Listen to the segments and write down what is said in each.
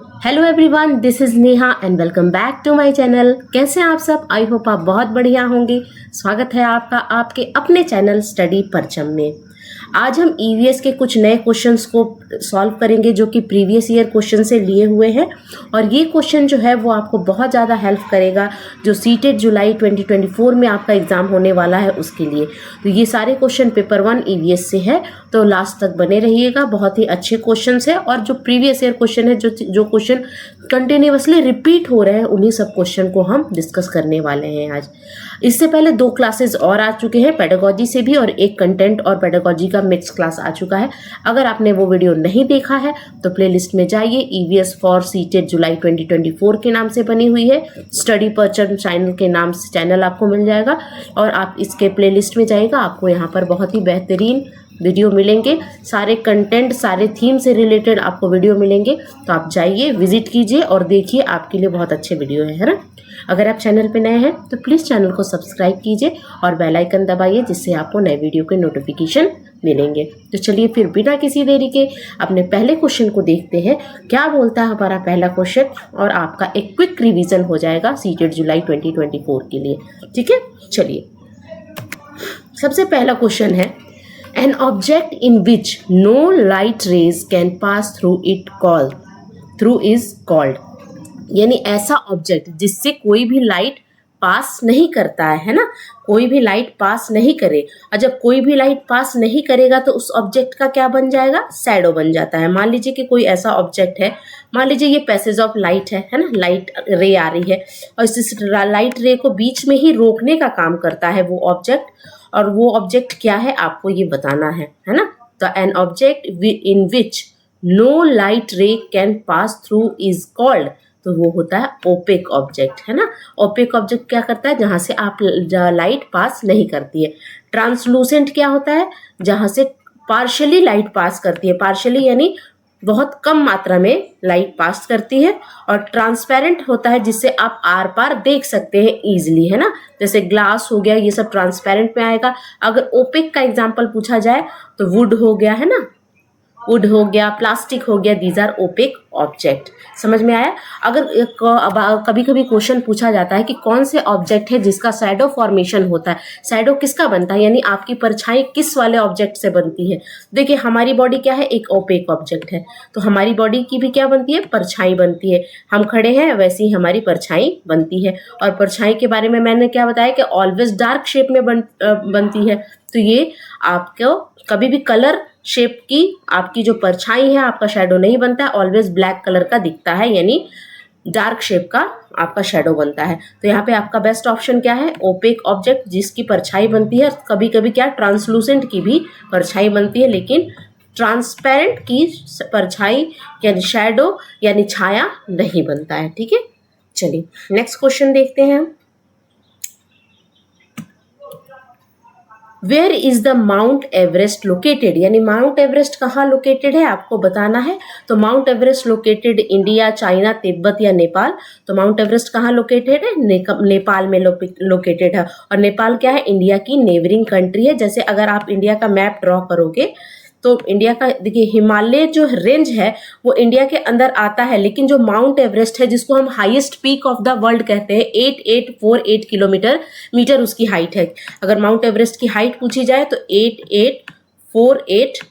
Hello everyone, this is Neha and welcome back to my channel. कैसे हैं आप सब? आई होप आप बहुत बढ़िया होंगे। स्वागत है आपका आपके अपने चैनल स्टडी परचम में। आज हम ईवीएस के कुछ नए क्वेश्चंस को सॉल्व करेंगे जो कि प्रीवियस ईयर क्वेश्चन से लिए हुए हैं, और ये क्वेश्चन जो है वो आपको बहुत ज़्यादा हेल्प करेगा जो सीटेट जुलाई 2024 में आपका एग्ज़ाम होने वाला है उसके लिए। तो ये सारे क्वेश्चन पेपर 1 ईवीएस से है, तो लास्ट तक बने रहिएगा। बहुत ही अच्छे क्वेश्चन है, और जो प्रीवियस ईयर क्वेश्चन है, जो क्वेश्चन कंटिन्यूअसली रिपीट हो रहे हैं, उन्हीं सब क्वेश्चन को हम डिस्कस करने वाले हैं आज। इससे पहले 2 क्लासेस और आ चुके हैं, पेडागोजी से भी, और एक कंटेंट और पेडागोजी का मिक्स क्लास आ चुका है। अगर आपने वो वीडियो नहीं देखा है तो प्लेलिस्ट में जाइए। ईवीएस फॉर सीटेट जुलाई 2024 के नाम से बनी हुई है, स्टडी परचम चैनल के नाम से चैनल आपको मिल जाएगा, और आप इसके प्लेलिस्ट में जाइएगा। आपको यहाँ पर बहुत ही बेहतरीन वीडियो मिलेंगे, सारे कंटेंट सारे थीम से रिलेटेड आपको वीडियो मिलेंगे। तो आप जाइए, विजिट कीजिए और देखिए, आपके लिए बहुत अच्छे वीडियो है ना। अगर आप चैनल पे नए हैं तो प्लीज़ चैनल को सब्सक्राइब कीजिए और बेल आइकन दबाइए, जिससे आपको नए वीडियो के नोटिफिकेशन मिलेंगे। तो चलिए फिर बिना किसी देरी के अपने पहले क्वेश्चन को देखते हैं। क्या बोलता है हमारा पहला क्वेश्चन, और आपका एक क्विक रिवीजन हो जाएगा सीटेट जुलाई 2024 के लिए। ठीक है, चलिए सबसे पहला क्वेश्चन है, an object in which no light rays can pass through is called। यानी ऐसा ऑब्जेक्ट जिससे कोई भी लाइट पास नहीं करता है ना, कोई भी लाइट पास नहीं करे। और जब कोई भी लाइट पास नहीं करेगा तो उस ऑब्जेक्ट का क्या बन जाएगा? शैडो बन जाता है। मान लीजिए कि कोई ऐसा ऑब्जेक्ट है, मान लीजिए ये पैसेज ऑफ लाइट है ना, लाइट रे आ रही है, और इस लाइट रे को बीच में ही रोकने का काम करता है वो ऑब्जेक्ट। और वो ऑब्जेक्ट क्या है आपको ये बताना है ना। तो an object in which no light ray can pass through is called, तो वो होता है ओपेक ऑब्जेक्ट, है ना। ओपेक ऑब्जेक्ट क्या करता है? जहां से आप लाइट पास नहीं करती है। ट्रांसलूसेंट क्या होता है? जहां से पार्शियली लाइट पास करती है, पार्शियली यानी बहुत कम मात्रा में लाइट पास करती है। और ट्रांसपेरेंट होता है जिससे आप आर पार देख सकते हैं इजीली, है ना। जैसे ग्लास हो गया, ये सब ट्रांसपेरेंट में आएगा। अगर ओपेक का एग्जांपल पूछा जाए तो वुड हो गया, है ना, वुड हो गया, प्लास्टिक हो गया, दीज आर ओपेक ऑब्जेक्ट। समझ में आया? अगर कभी कभी क्वेश्चन पूछा जाता है कि कौन से ऑब्जेक्ट है जिसका शैडो फॉर्मेशन होता है, शैडो किसका बनता है, यानी आपकी परछाई किस वाले ऑब्जेक्ट से बनती है। देखिए हमारी बॉडी क्या है? एक ओपेक ऑब्जेक्ट है, तो हमारी बॉडी की भी क्या बनती है? परछाई बनती है। हम खड़े हैं वैसे ही हमारी परछाई बनती है। और परछाई के बारे में मैंने क्या बताया कि ऑलवेज डार्क शेप में बनती है। तो ये आपको कभी भी कलर शेप की आपकी जो परछाई है, आपका शैडो नहीं बनता है, ऑलवेज ब्लैक कलर का दिखता है, यानी डार्क शेप का आपका शैडो बनता है। तो यहाँ पे आपका बेस्ट ऑप्शन क्या है? ओपेक ऑब्जेक्ट जिसकी परछाई बनती है। कभी कभी क्या ट्रांसलूसेंट की भी परछाई बनती है, लेकिन ट्रांसपेरेंट की परछाई यानी शैडो यानी छाया नहीं बनता है। ठीक है, चलिए नेक्स्ट क्वेश्चन देखते हैं हम। Where is the Mount Everest located, यानी माउंट एवरेस्ट कहाँ लोकेटेड है आपको बताना है। तो Mount Everest located India, China, Tibet या नेपाल। तो माउंट एवरेस्ट कहाँ लोकेटेड है? नेपाल में लोकेटेड है। और नेपाल क्या है? इंडिया की नेबरिंग कंट्री है। जैसे अगर आप इंडिया का मैप ड्रॉ करोगे तो इंडिया का देखिए हिमालय जो रेंज है वो इंडिया के अंदर आता है, लेकिन जो माउंट एवरेस्ट है जिसको हम highest peak of the world कहते हैं, 8848 किलोमीटर उसकी हाइट है। अगर माउंट एवरेस्ट की हाइट पूछी जाए तो 8848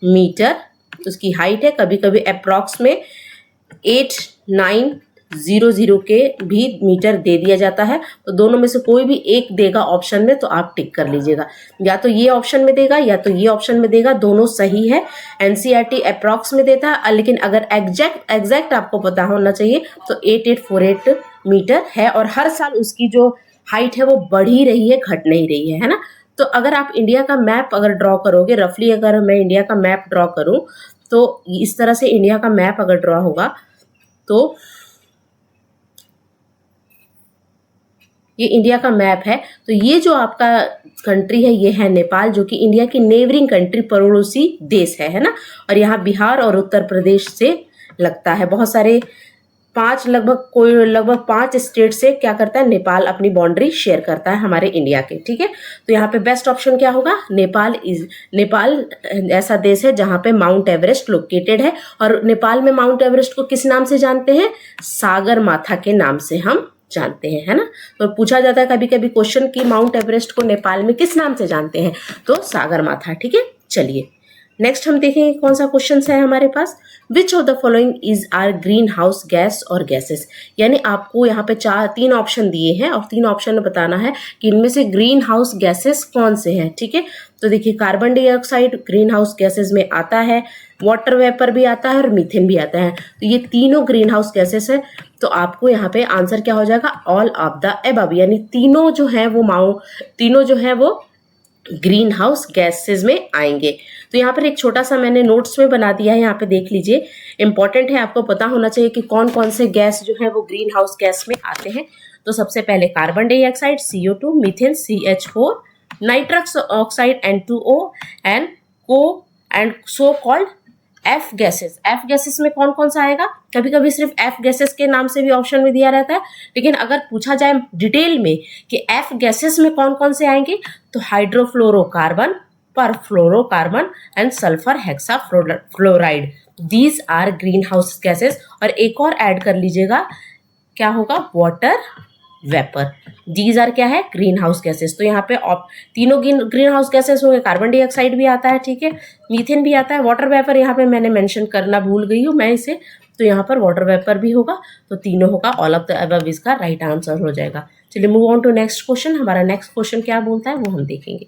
मीटर तो उसकी हाइट है। कभी कभी अप्रॉक्स में 8900 के भी मीटर दे दिया जाता है। तो दोनों में से कोई भी एक देगा ऑप्शन में, तो आप टिक कर लीजिएगा। या तो ये ऑप्शन में देगा या तो ये ऑप्शन में देगा, दोनों सही है। एनसीईआरटी अप्रॉक्स में देता है, लेकिन अगर एग्जैक्ट आपको पता होना चाहिए तो 8848 मीटर है। और हर साल उसकी जो हाइट है वो बढ़ ही रही है, घट नहीं रही है ना। तो अगर आप इंडिया का मैप अगर ड्रॉ करोगे, रफली अगर मैं इंडिया का मैप ड्रॉ करूं तो इस तरह से इंडिया का मैप अगर ड्रॉ होगा तो ये इंडिया का मैप है। तो ये जो आपका कंट्री है ये है नेपाल, जो कि इंडिया की नेबरिंग कंट्री, पड़ोसी देश है ना। और यहाँ बिहार और उत्तर प्रदेश से लगता है। बहुत सारे लगभग 5 स्टेट से क्या करता है, नेपाल अपनी बाउंड्री शेयर करता है हमारे इंडिया के। ठीक है, तो यहाँ पे बेस्ट ऑप्शन क्या होगा, नेपाल ऐसा देश है जहाँ पे माउंट एवरेस्ट लोकेटेड है। और नेपाल में माउंट एवरेस्ट को किस नाम से जानते हैं, सागर माथा के नाम से हम जानते हैं, है ना। तो पूछा जाता है कभी कभी क्वेश्चन कि माउंट एवरेस्ट को नेपाल में किस नाम से जानते हैं, तो सागर माथा। ठीक है, चलिए नेक्स्ट हम देखेंगे कौन सा क्वेश्चन है हमारे पास। Which of the following is are green house gas और गैसेस, यानी आपको यहाँ पे 3 ऑप्शन दिए हैं और 3 ऑप्शन में बताना है कि इनमें से ग्रीन हाउस गैसेस कौन से हैं। ठीक है, तो देखिए carbon dioxide green house gases में आता है, वाटर वेपर भी आता है और मीथेन भी आता है। तो ये तीनों ग्रीन हाउस गैसेस है। तो आपको यहाँ पे आंसर क्या हो जाएगा, ऑल ऑफ द एबव, यानी तीनों जो है वो ग्रीन हाउस गैसेस में आएंगे। तो यहाँ पर एक छोटा सा मैंने नोट्स में बना दिया है, यहाँ पे देख लीजिए, इंपॉर्टेंट है, आपको पता होना चाहिए कि कौन कौन से गैस जो है वो ग्रीन हाउस गैस में आते हैं। तो सबसे पहले carbon dioxide CO2, methane CH4, nitrous oxide N2O and so called F gases में कौन कौन सा आएगा, कभी कभी सिर्फ F गैसेस के नाम से भी ऑप्शन में दिया रहता है, लेकिन अगर पूछा जाए डिटेल में कि F गैसेस में कौन कौन से आएंगे, तो hydrofluorocarbon, perfluorocarbon and sulphur hexafluoride, these are greenhouse gases. और एक और ऐड कर लीजिएगा, क्या होगा, वाटर वेपर, दीज आर क्या है, ग्रीन हाउस गैसेस। तो यहाँ पे तीनों ग्रीन हाउस गैसेस होंगे, कार्बन डाइऑक्साइड भी आता है, ठीक है, मीथेन भी आता है, वाटर वेपर यहाँ पे मैंने मेंशन करना भूल गई हूँ मैं इसे, तो यहाँ पर वाटर वेपर भी होगा। तो तीनों होगा, ऑल ऑफ द अबव इसका राइट आंसर हो जाएगा। चलिए move on to next question. हमारा नेक्स्ट क्वेश्चन क्या बोलता है वो हम देखेंगे।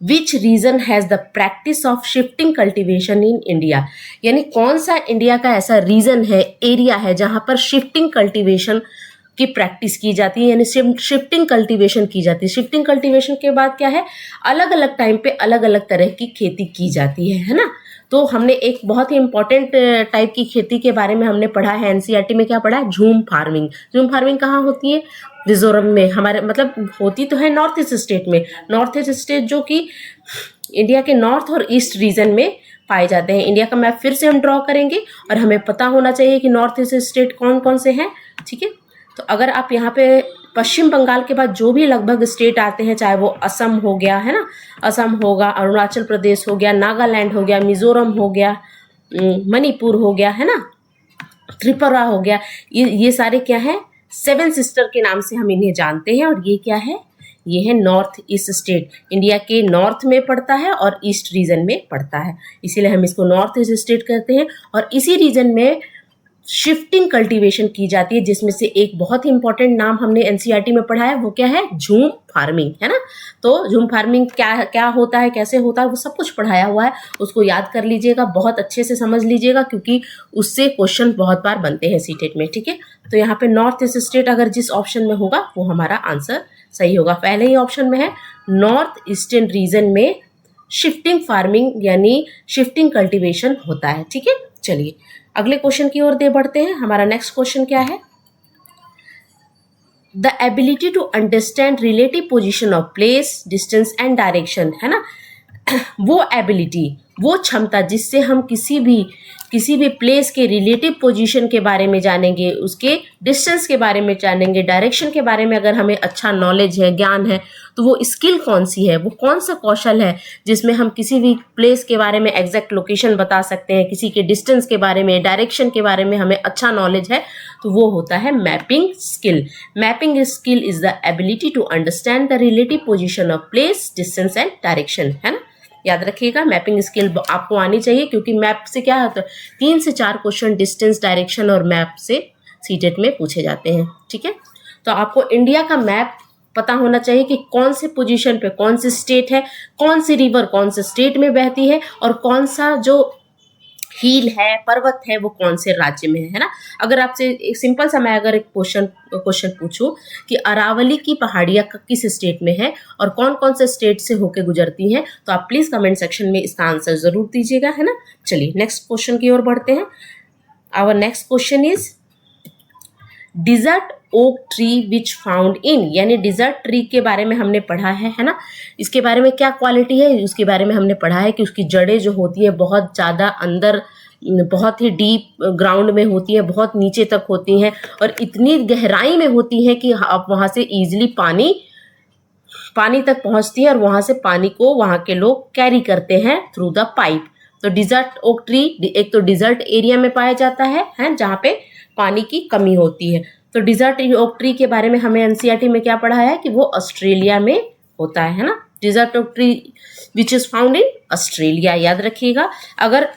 Which region has the practice of shifting cultivation in India, यानी कौन सा इंडिया का ऐसा रीजन है, एरिया है जहां पर शिफ्टिंग कल्टिवेशन की प्रैक्टिस की जाती है, यानी शिफ्टिंग कल्टीवेशन की जाती है। शिफ्टिंग कल्टीवेशन के बाद क्या है, अलग अलग टाइम पे अलग अलग तरह की खेती की जाती है ना। तो हमने एक बहुत ही इंपॉर्टेंट टाइप की खेती के बारे में हमने पढ़ा है, एनसीईआरटी में क्या पढ़ा है, झूम फार्मिंग। झूम फार्मिंग कहाँ होती है, मिजोरम में, हमारे मतलब होती तो है नॉर्थ ईस्ट स्टेट में, नॉर्थ ईस्ट स्टेट जो कि इंडिया के नॉर्थ और ईस्ट रीजन में पाए जाते हैं। इंडिया का मैप फिर से हम ड्रॉ करेंगे और हमें पता होना चाहिए कि नॉर्थ ईस्ट स्टेट कौन कौन से हैं, ठीक है। तो अगर आप यहाँ पे पश्चिम बंगाल के बाद जो भी लगभग स्टेट आते हैं, चाहे वो असम हो गया, है ना, असम होगा, अरुणाचल प्रदेश हो गया, नागालैंड हो गया, मिजोरम हो गया, मणिपुर हो गया, है ना, त्रिपुरा हो गया, ये सारे क्या है, 7 सिस्टर के नाम से हम इन्हें जानते हैं। और ये क्या है, ये है नॉर्थ ईस्ट स्टेट, इंडिया के नॉर्थ में पड़ता है और ईस्ट रीजन में पड़ता है, इसीलिए हम इसको नॉर्थ ईस्ट स्टेट कहते हैं। और इसी रीजन में शिफ्टिंग कल्टीवेशन की जाती है, जिसमें से एक बहुत ही इंपॉर्टेंट नाम हमने एनसीईआरटी में पढ़ा है, वो क्या है, झूम फार्मिंग, है ना। तो झूम फार्मिंग क्या होता है, कैसे होता है, वो सब कुछ पढ़ाया हुआ है, उसको याद कर लीजिएगा, बहुत अच्छे से समझ लीजिएगा, क्योंकि उससे क्वेश्चन बहुत बार बनते हैं सीटेट में, ठीक है। तो यहाँ पे नॉर्थ ईस्ट स्टेट अगर जिस ऑप्शन में होगा वो हमारा आंसर सही होगा। पहले ही ऑप्शन में है नॉर्थ ईस्टर्न रीजन में शिफ्टिंग फार्मिंग यानी शिफ्टिंग कल्टीवेशन होता है, ठीक है। चलिए अगले क्वेश्चन की ओर बढ़ते हैं। हमारा नेक्स्ट क्वेश्चन क्या है, the ability to understand relative position of place, distance and direction, है ना, वो एबिलिटी, वो क्षमता जिससे हम किसी भी प्लेस के रिलेटिव पोजीशन के बारे में जानेंगे, उसके डिस्टेंस के बारे में जानेंगे, डायरेक्शन के बारे में अगर हमें अच्छा नॉलेज है, ज्ञान है, तो वो स्किल कौन सी है, वो कौन सा कौशल है जिसमें हम किसी भी प्लेस के बारे में एग्जैक्ट लोकेशन बता सकते हैं, किसी के डिस्टेंस के बारे में, डायरेक्शन के बारे में हमें अच्छा नॉलेज है, तो वो होता है mapping skill. Mapping skill is the ability to understand the relative position of place, distance and direction, है ना। याद रखिएगा मैपिंग स्किल आपको आनी चाहिए, क्योंकि मैप से क्या होता है, 3 से 4 क्वेश्चन डिस्टेंस, डायरेक्शन और मैप से सीटेट में पूछे जाते हैं, ठीक है। तो आपको इंडिया का मैप पता होना चाहिए कि कौन से पोजीशन पे कौन सी स्टेट है, कौन सी रिवर कौन से स्टेट में बहती है, और कौन सा जो हिल है, पर्वत है, वो कौन से राज्य में है ना। अगर आपसे एक सिंपल सा मैं अगर एक क्वेश्चन पूछूं कि अरावली की पहाड़ियाँ किस स्टेट में है और कौन कौन से स्टेट से होके गुजरती हैं, तो आप प्लीज कमेंट सेक्शन में इसका आंसर जरूर दीजिएगा, है ना। चलिए नेक्स्ट क्वेश्चन की ओर बढ़ते हैं। Our next question is desert oak tree which found in, यानी डिजर्ट ट्री के बारे में हमने पढ़ा है ना। इसके बारे में क्या क्वालिटी है उसके बारे में हमने पढ़ा है कि उसकी जड़ें जो होती है बहुत ज़्यादा अंदर बहुत ही डीप ग्राउंड में होती हैं, बहुत नीचे तक होती हैं और इतनी गहराई में होती हैं कि आप वहाँ से ईजिली पानी तक पहुँचती है और वहाँ से पानी को वहाँ के लोग कैरी करते हैं थ्रू द पाइप। तो डिजर्ट ओक ट्री एक तो डिजर्ट एरिया में पाया जाता है जहाँ पे पानी की कमी होती है। तो डिजर्ट ओक ट्री के बारे में हमें एनसीईआरटी में क्या पढ़ा है कि वो ऑस्ट्रेलिया में होता है ना। Desert oak tree which is found in Australia, याद रखिएगा। अगर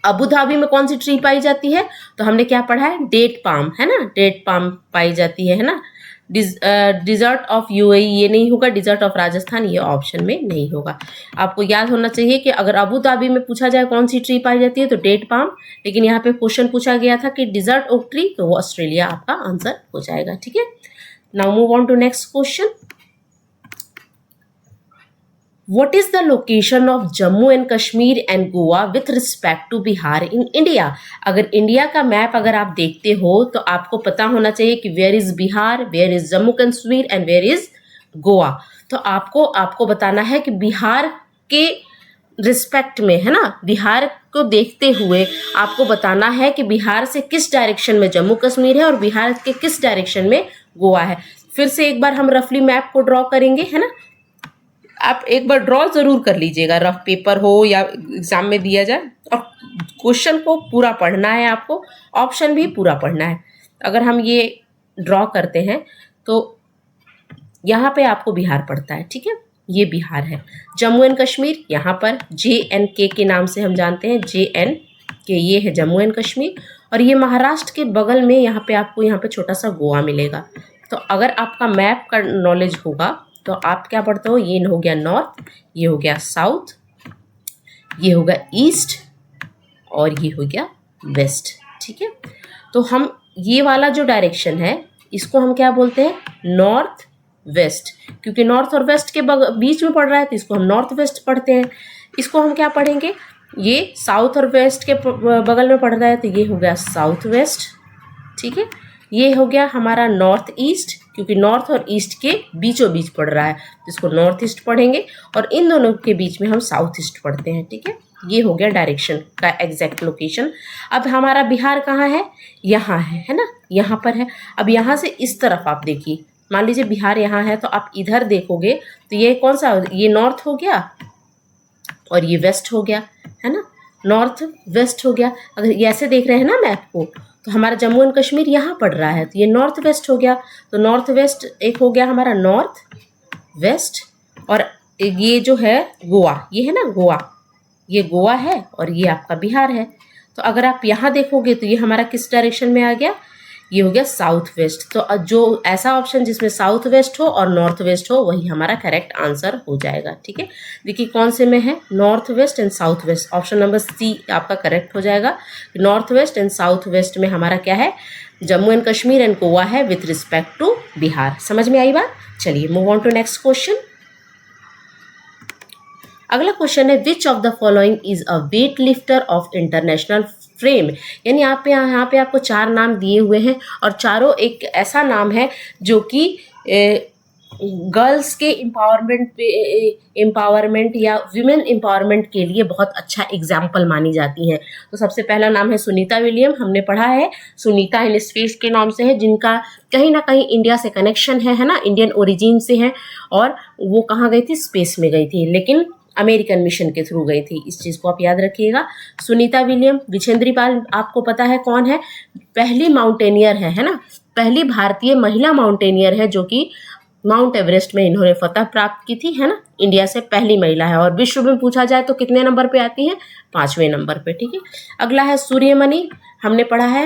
अबू धाबी में कौन सी ट्री पाई जाती है तो हमने क्या पढ़ा है, डेट पाम, है ना, डेट पाम पाई जाती है ना। डिजर्ट ऑफ यूएई ये नहीं होगा, डिजर्ट ऑफ राजस्थान ये ऑप्शन में नहीं होगा। आपको याद होना चाहिए कि अगर अबू धाबी में पूछा जाए कौन सी ट्री पाई जाती है तो डेट पाम, लेकिन यहाँ पे क्वेश्चन पूछा गया था कि डिजर्ट ओक ट्री, तो वो ऑस्ट्रेलिया आपका आंसर हो जाएगा। ठीक है, now move on to next question. What is the location of Jammu and Kashmir and Goa with respect to Bihar in India? अगर इंडिया का मैप अगर आप देखते हो तो आपको पता होना चाहिए कि where is Bihar, where is Jammu Kashmir and where is Goa. तो आपको बताना है कि बिहार के रिस्पेक्ट में, है ना, बिहार को देखते हुए आपको बताना है कि बिहार से किस डायरेक्शन में जम्मू कश्मीर है और बिहार के किस डायरेक्शन में गोवा है। फिर से एक बार हम रफली मैप को ड्रॉ करेंगे, है ना। आप एक बार ड्रॉ जरूर कर लीजिएगा, रफ पेपर हो या एग्जाम में दिया जाए, और क्वेश्चन को पूरा पढ़ना है आपको, ऑप्शन भी पूरा पढ़ना है। अगर हम ये ड्रॉ करते हैं तो यहाँ पे आपको बिहार पड़ता है, ठीक है, ये बिहार है। जम्मू एंड कश्मीर यहाँ पर JNK के नाम से हम जानते हैं, JNK ये है जम्मू एंड कश्मीर। और ये महाराष्ट्र के बगल में यहाँ पे आपको यहाँ पे छोटा सा गोवा मिलेगा। तो अगर आपका मैप का नॉलेज होगा तो आप क्या पढ़ते हो, ये हो गया नॉर्थ, ये हो गया साउथ, ये हो गया ईस्ट और ये हो गया वेस्ट। ठीक है, तो हम ये वाला जो डायरेक्शन है इसको हम क्या बोलते हैं, नॉर्थ वेस्ट, क्योंकि नॉर्थ और वेस्ट के बीच में पड़ रहा है तो इसको हम नॉर्थ वेस्ट पढ़ते हैं। इसको हम क्या पढ़ेंगे, ये साउथ और वेस्ट के बगल में पड़ रहा है तो ये हो गया साउथ वेस्ट। ठीक है, ये हो गया हमारा नॉर्थ ईस्ट, क्योंकि नॉर्थ और ईस्ट के बीचों बीच पड़ रहा है तो इसको नॉर्थ ईस्ट पढ़ेंगे, और इन दोनों के बीच में हम साउथ ईस्ट पढ़ते हैं। ठीक है, ये हो गया डायरेक्शन का एग्जैक्ट लोकेशन। अब हमारा बिहार कहाँ है, यहाँ है ना, यहाँ पर है। अब यहाँ से इस तरफ आप देखिए, मान लीजिए बिहार यहाँ है तो आप इधर देखोगे तो ये कौन सा, ये नॉर्थ हो गया और ये वेस्ट हो गया, है ना, नॉर्थ वेस्ट हो गया। अगर ये ऐसे देख रहे हैं ना मैप को, तो हमारा जम्मू एंड कश्मीर यहाँ पड़ रहा है तो ये नॉर्थ वेस्ट हो गया। तो नॉर्थ वेस्ट एक हो गया हमारा नॉर्थ वेस्ट, और ये जो है गोवा, ये है ना गोवा, ये गोवा है और ये आपका बिहार है। तो अगर आप यहाँ देखोगे तो ये हमारा किस डायरेक्शन में आ गया, ये हो गया साउथ वेस्ट। तो जो ऐसा ऑप्शन जिसमें साउथ वेस्ट हो और नॉर्थ वेस्ट हो वही हमारा करेक्ट आंसर हो जाएगा। ठीक है, देखिए कौन से में है, north west and south west, option number C आपका करेक्ट हो जाएगा। North west and south west में हमारा क्या है, जम्मू एंड कश्मीर एंड गोवा है विथ रिस्पेक्ट टू बिहार। समझ में आई बात। चलिए move on to next question. अगला क्वेश्चन है, which of the following is a weight lifter of international frame. यानी यहाँ पे आपको 4 नाम दिए हुए हैं और चारों एक ऐसा नाम है जो कि गर्ल्स के एम्पावरमेंट या विमेन एम्पावरमेंट के लिए बहुत अच्छा एग्जाम्पल मानी जाती हैं। तो सबसे पहला नाम है सुनीता विलियम, हमने पढ़ा है सुनीता इन स्पेस के नाम से है, जिनका कहीं ना कहीं इंडिया से कनेक्शन है ना, इंडियन ओरिजिन से है, और वो कहाँ गई थी, स्पेस में गई थी, लेकिन अमेरिकन मिशन के थ्रू गई थी। इस चीज़ को आप याद रखिएगा। सुनीता विलियम। विजेंद्री पाल आपको पता है कौन है, पहली माउंटेनियर है ना, पहली भारतीय महिला माउंटेनियर है जो कि माउंट एवरेस्ट में इन्होंने फतह प्राप्त की थी, है ना, इंडिया से पहली महिला है। और विश्व में पूछा जाए तो कितने नंबर पे आती है, 5वें नंबर पे। ठीक है, अगला है सूर्यमणि, हमने पढ़ा है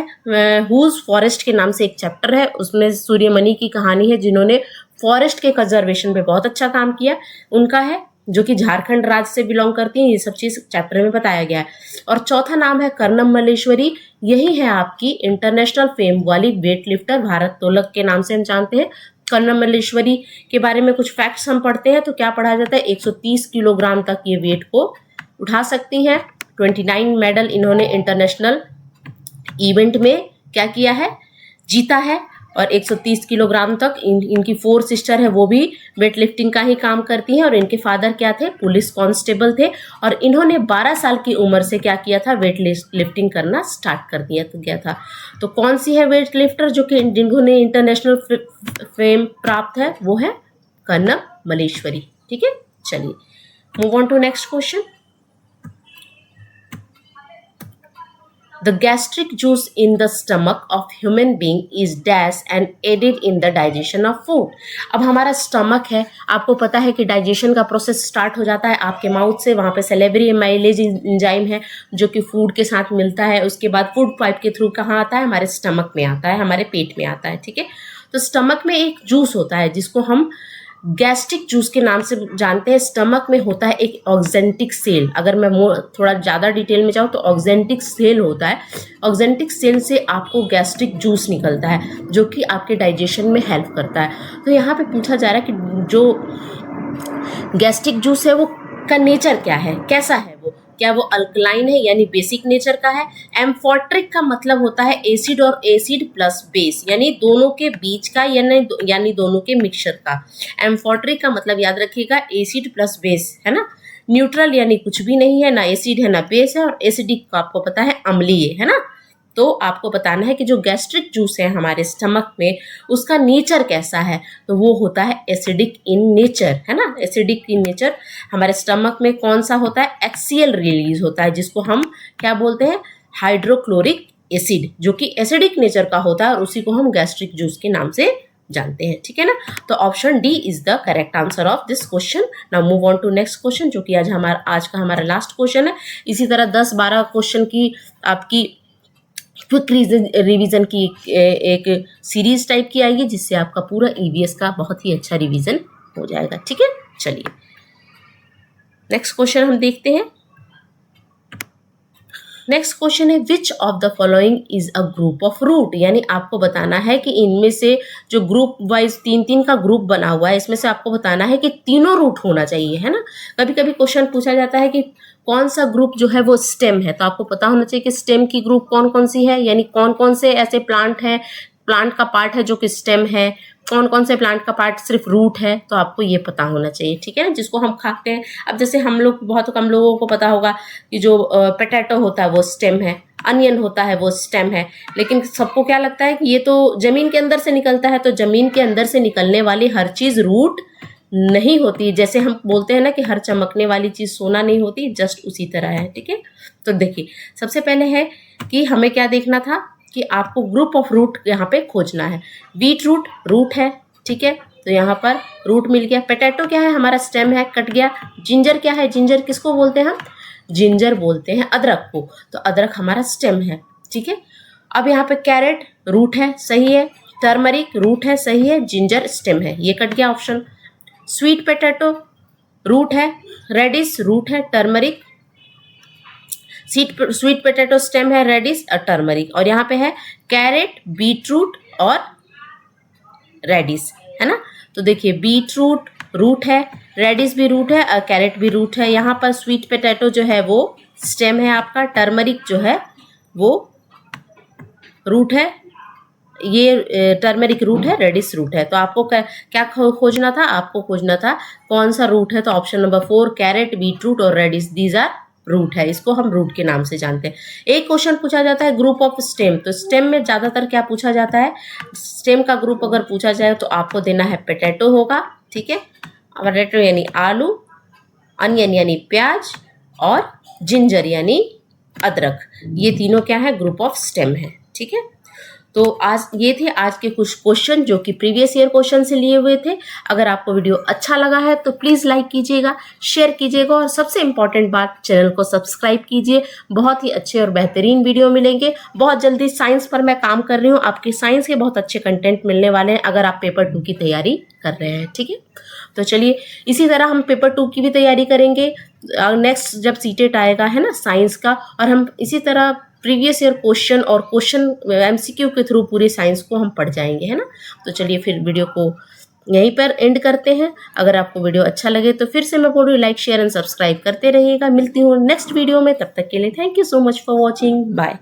हुज फॉरेस्ट के नाम से एक चैप्टर है, उसमें सूर्यमणि की कहानी है, जिन्होंने फॉरेस्ट के कंजर्वेशन पे बहुत अच्छा काम किया, उनका है, जो कि झारखंड राज्य से बिलोंग करती हैं। ये सब चीज़ चैप्टर में बताया गया है। और चौथा नाम है कर्णम मल्लेश्वरी, यही है आपकी इंटरनेशनल फेम वाली वेट लिफ्टर, भारत तोलक के नाम से हम जानते हैं। कर्णम मल्लेश्वरी के बारे में कुछ फैक्ट्स हम पढ़ते हैं तो क्या पढ़ा जाता है, 130 किलोग्राम तक ये वेट को उठा सकती हैं। 29 मेडल इन्होंने इंटरनेशनल इवेंट में क्या किया है, जीता है। और 130 किलोग्राम तक इनकी 4 सिस्टर है, वो भी वेट लिफ्टिंग का ही काम करती हैं। और इनके फादर क्या थे, पुलिस कांस्टेबल थे। और इन्होंने 12 साल की उम्र से क्या किया था, वेट लिफ्टिंग करना स्टार्ट कर दिया गया था। तो कौन सी है वेट लिफ्टर जो कि जिन्होंने इंटरनेशनल फेम प्राप्त है, वो है कर्नम मल्लेश्वरी। ठीक है, चलिए move on to next question. The gastric juice in the stomach of human being is dash and aided in the digestion of food। अब हमारा स्टमक है, आपको पता है कि डाइजेशन का प्रोसेस स्टार्ट हो जाता है आपके माउथ से। वहाँ पे सेलेब्री एमाइलेज एंजाइम है जो कि फूड के साथ मिलता है। उसके बाद फूड पाइप के थ्रू कहाँ आता है, हमारे स्टमक में आता है, हमारे पेट में आता है। ठीक है, तो स्टमक में एक जूस होता है जिसको हम गैस्ट्रिक जूस के नाम से जानते हैं। स्टमक में होता है एक ऑक्जेंटिक सेल। अगर मैं थोड़ा ज़्यादा डिटेल में जाऊँ तो ऑक्जेंटिक सेल होता है। ऑक्जेंटिक सेल से आपको गैस्ट्रिक जूस निकलता है जो कि आपके डाइजेशन में हेल्प करता है। तो यहाँ पे पूछा जा रहा है कि जो गैस्ट्रिक जूस है वो का नेचर क्या है, कैसा है वो, क्या वो अल्कलाइन है यानी बेसिक नेचर का है। एम्फोट्रिक का मतलब होता है एसिड और एसिड प्लस बेस, यानी दोनों के बीच का यानी दोनों के मिक्सचर का। एम्फोट्रिक का मतलब याद रखिएगा एसिड प्लस बेस है ना। न्यूट्रल यानी कुछ भी नहीं है, ना एसिड है ना बेस है। और एसिडिक का आपको पता है अम्लीय है ना। तो आपको बताना है कि जो गैस्ट्रिक जूस है हमारे स्टमक में उसका नेचर कैसा है, तो वो होता है एसिडिक इन नेचर है ना। एसिडिक इन नेचर हमारे स्टमक में कौन सा होता है, एक्सियल रिलीज होता है जिसको हम क्या बोलते हैं, हाइड्रोक्लोरिक एसिड, जो कि एसिडिक नेचर का होता है और उसी को हम गैस्ट्रिक जूस के नाम से जानते हैं। ठीक है ना, तो option D is the correct answer of this question. Now move on to next question जो कि आज का हमारा लास्ट क्वेश्चन है। इसी तरह 10-12 क्वेश्चन की आपकी क्विक रिवीजन की एक सीरीज टाइप की आएगी जिससे आपका पूरा ईवीएस का बहुत ही अच्छा रिवीजन हो जाएगा। ठीक है, चलिए नेक्स्ट क्वेश्चन हम देखते हैं। नेक्स्ट क्वेश्चन है which of the following is a group of root, यानी आपको बताना है कि इनमें से जो ग्रुप वाइज 3-3 का ग्रुप बना हुआ है इसमें से आपको बताना है कि तीनों रूट होना चाहिए है ना। कभी कभी क्वेश्चन पूछा जाता है कि कौन सा ग्रुप जो है वो स्टेम है, तो आपको पता होना चाहिए कि स्टेम की ग्रुप कौन कौन सी है, यानी कौन कौन से ऐसे प्लांट है, प्लांट का पार्ट है जो कि स्टेम है, कौन कौन से प्लांट का पार्ट सिर्फ रूट है, तो आपको ये पता होना चाहिए। ठीक है ना, जिसको हम खाते हैं। अब जैसे हम लोग बहुत कम लोगों को पता होगा कि जो पोटैटो होता है वो स्टेम है, अनियन होता है वो स्टेम है, लेकिन सबको क्या लगता है कि ये तो जमीन के अंदर से निकलता है। तो जमीन के अंदर से निकलने वाली हर चीज रूट नहीं होती। जैसे हम बोलते हैं ना कि हर चमकने वाली चीज सोना नहीं होती, जस्ट उसी तरह है। ठीक है, तो देखिए सबसे पहले है कि हमें क्या देखना था कि आपको ग्रुप ऑफ रूट यहाँ पे खोजना है। बीट रूट है, ठीक है, तो यहाँ पर रूट मिल गया। पोटैटो क्या है, हमारा स्टेम है, कट गया। जिंजर क्या है, जिंजर किसको बोलते हैं हम, जिंजर बोलते हैं अदरक को, तो अदरक हमारा स्टेम है। ठीक है, अब यहाँ पे कैरेट रूट है, सही है। टर्मरिक रूट है, सही है। जिंजर स्टेम है, ये कट गया ऑप्शन। स्वीट पोटैटो रूट है, रेडिश रूट है, टर्मरिक स्वीट पोटैटो स्टेम है, रेडिश और टर्मरिक। और यहाँ पे है कैरेट, बीटरूट और रेडिश है ना। तो देखिए बीटरूट रूट है, रेडिश भी रूट है और कैरेट भी रूट है। यहाँ पर स्वीट पोटैटो जो है वो स्टेम है आपका, टर्मरिक जो है वो रूट है, ये टर्मरिक रूट है, रेडिश रूट है। तो आपको क्या खोजना था, आपको खोजना था कौन सा रूट है, तो ऑप्शन नंबर 4 कैरेट, बीटरूट और रेडिश, दीज आर रूट है। इसको हम रूट के नाम से जानते हैं। एक क्वेश्चन पूछा जाता है ग्रुप ऑफ स्टेम, तो स्टेम में ज्यादातर क्या पूछा जाता है, स्टेम का ग्रुप अगर पूछा जाए तो आपको देना है पोटैटो होगा, ठीक है, पोटैटो यानी आलू, अनियन यानी प्याज और जिंजर यानी अदरक, ये तीनों क्या है, ग्रुप ऑफ स्टेम है। ठीक है, तो आज ये थे आज के कुछ क्वेश्चन जो कि प्रीवियस ईयर क्वेश्चन से लिए हुए थे। अगर आपको वीडियो अच्छा लगा है तो प्लीज़ लाइक कीजिएगा, शेयर कीजिएगा और सबसे इम्पॉर्टेंट बात, चैनल को सब्सक्राइब कीजिए। बहुत ही अच्छे और बेहतरीन वीडियो मिलेंगे। बहुत जल्दी साइंस पर मैं काम कर रही हूँ, आपके साइंस के बहुत अच्छे कंटेंट मिलने वाले हैं अगर आप पेपर 2 की तैयारी कर रहे हैं। ठीक है, तो चलिए इसी तरह हम पेपर 2 की भी तैयारी करेंगे नेक्स्ट जब सीटेट आएगा है ना साइंस का, और हम इसी तरह प्रीवियस ईयर क्वेश्चन और क्वेश्चन एमसीक्यू के थ्रू पूरे साइंस को हम पढ़ जाएंगे है ना। तो चलिए फिर वीडियो को यहीं पर एंड करते हैं। अगर आपको वीडियो अच्छा लगे तो फिर से मैं बोल रही हूँ लाइक शेयर एंड सब्सक्राइब करते रहिएगा। मिलती हूँ नेक्स्ट वीडियो में, तब तक के लिए thank you so much for watching, bye.